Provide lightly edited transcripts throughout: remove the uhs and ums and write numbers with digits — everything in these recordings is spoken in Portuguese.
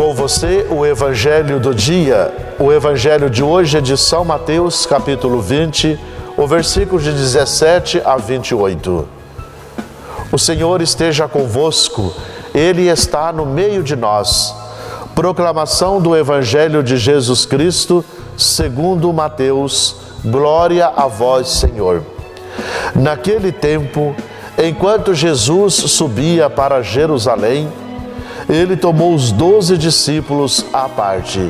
Com você, o Evangelho do dia. O Evangelho de hoje é de São Mateus, capítulo 20, o versículo de 17 a 28. O Senhor esteja convosco, Ele está no meio de nós. Proclamação do Evangelho de Jesus Cristo, segundo Mateus. Glória a vós, Senhor. Naquele tempo, enquanto Jesus subia para Jerusalém, ele tomou os 12 discípulos à parte.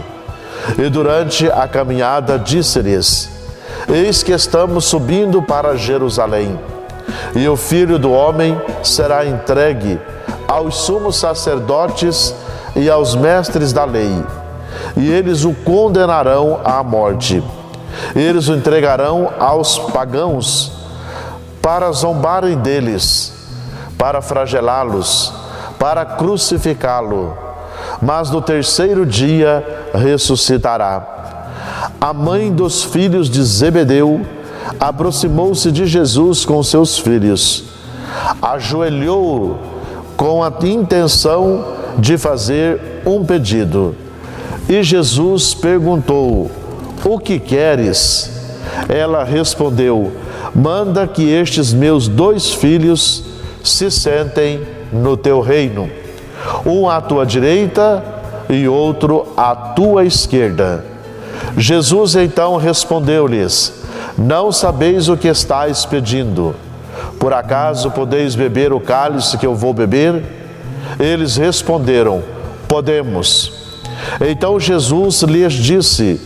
E durante a caminhada disse-lhes: Eis que estamos subindo para Jerusalém, e o Filho do Homem será entregue aos sumos sacerdotes e aos mestres da lei, e eles o condenarão à morte. Eles o entregarão aos pagãos, para zombarem deles, para flagelá-los, para crucificá-lo, mas no terceiro dia ressuscitará. A mãe dos filhos de Zebedeu aproximou-se de Jesus com seus filhos, ajoelhou com a intenção de fazer um pedido. E Jesus perguntou: O que queres? Ela respondeu: Manda que estes meus 2 filhos se sentem no teu reino, um à tua direita e outro à tua esquerda. Jesus então respondeu-lhes: Não sabeis o que estáis pedindo. Por acaso podeis beber o cálice que eu vou beber? Eles responderam: Podemos. Então Jesus lhes disse: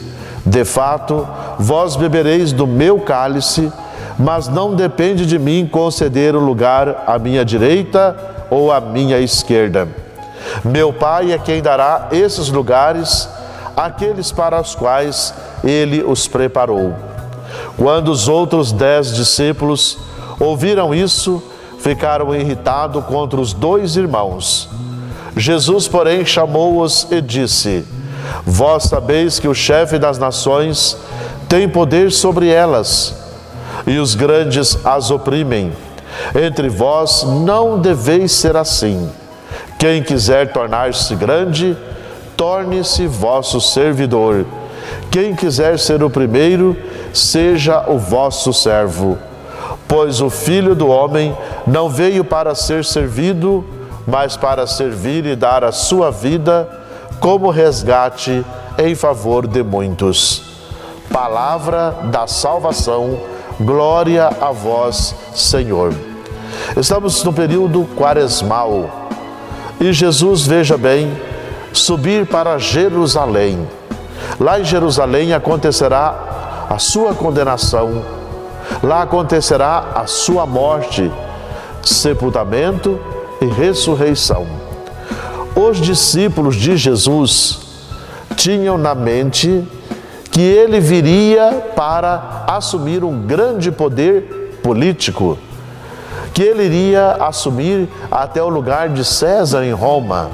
De fato, vós bebereis do meu cálice, mas não depende de mim conceder o lugar à minha direita ou à minha esquerda. Meu Pai é quem dará esses lugares àqueles para os quais Ele os preparou. Quando os outros 10 discípulos ouviram isso, ficaram irritados contra os 2 irmãos. Jesus, porém, chamou-os e disse: Vós sabeis que o chefe das nações tem poder sobre elas, e os grandes as oprimem. Entre vós não deveis ser assim. Quem quiser tornar-se grande, torne-se vosso servidor. Quem quiser ser o primeiro, seja o vosso servo. Pois o Filho do Homem não veio para ser servido, mas para servir e dar a sua vida como resgate em favor de muitos. Palavra da salvação. Glória a vós, Senhor. Estamos no período quaresmal e Jesus, veja bem, subir para Jerusalém. Lá em Jerusalém acontecerá a sua condenação, lá acontecerá a sua morte, sepultamento e ressurreição. Os discípulos de Jesus tinham na mente que ele viria para assumir um grande poder político, que ele iria assumir até o lugar de César em Roma,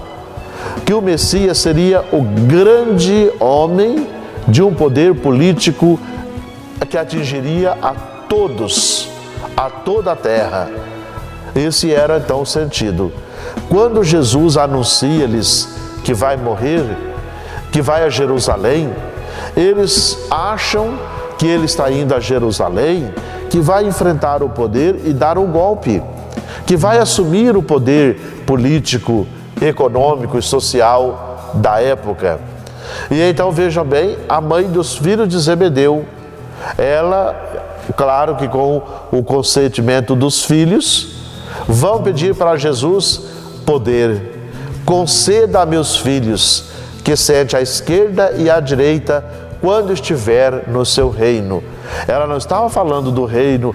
que o Messias seria o grande homem de um poder político que atingiria a todos, a toda a terra. Esse era então o sentido. Quando Jesus anuncia-lhes que vai morrer, que vai a Jerusalém, eles acham que ele está indo a Jerusalém, que vai enfrentar o poder e dar um golpe, que vai assumir o poder político, econômico e social da época. E então vejam bem, a mãe dos filhos de Zebedeu, ela, claro que com o consentimento dos filhos, vão pedir para Jesus poder. Conceda a meus filhos que sente à esquerda e à direita quando estiver no seu reino. Ela não estava falando do reino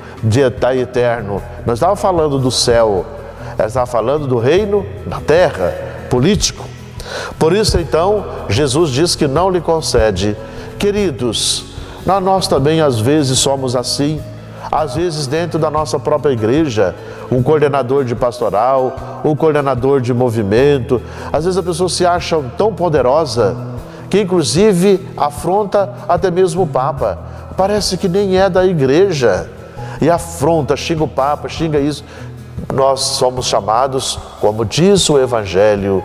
da eterno, não estava falando do céu, ela estava falando do reino na terra, político. Por isso então, Jesus diz que não lhe concede. Queridos, nós também às vezes somos assim, às vezes dentro da nossa própria igreja, um coordenador de pastoral, um coordenador de movimento, às vezes a pessoa se acha tão poderosa que inclusive afronta até mesmo o Papa. Parece que nem é da igreja e afronta, xinga o Papa, xinga isso. Nós somos chamados, como diz o Evangelho,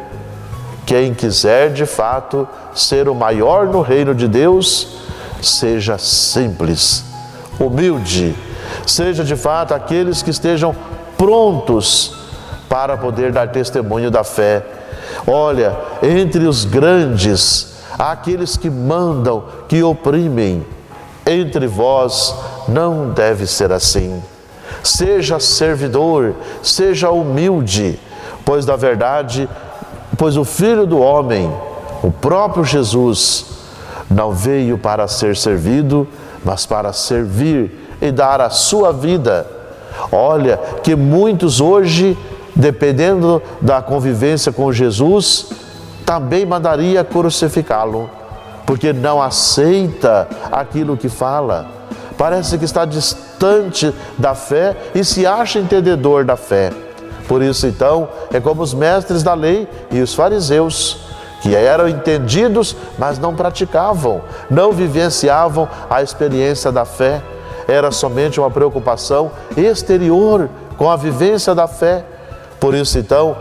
Quem quiser de fato ser o maior no reino de Deus, seja simples, humilde, seja de fato aqueles que estejam prontos para poder dar testemunho da fé. Olha, entre os grandes, há aqueles que mandam, que oprimem. Entre vós não deve ser assim. Seja servidor, seja humilde, pois na verdade, pois o Filho do Homem, o próprio Jesus, não veio para ser servido, mas para servir e dar a sua vida. Olha, que muitos hoje, dependendo da convivência com Jesus, também mandaria crucificá-lo, porque não aceita aquilo que fala. Parece que está distante da fé e se acha entendedor da fé. Por isso, então, é como os mestres da lei e os fariseus, que eram entendidos, mas não praticavam, não vivenciavam a experiência da fé. Era somente uma preocupação exterior com a vivência da fé. Por isso, então,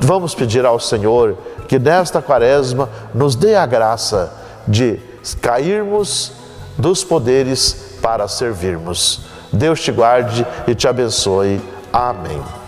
vamos pedir ao Senhor que nesta quaresma nos dê a graça de cairmos dos poderes para servirmos. Deus te guarde e te abençoe. Amém.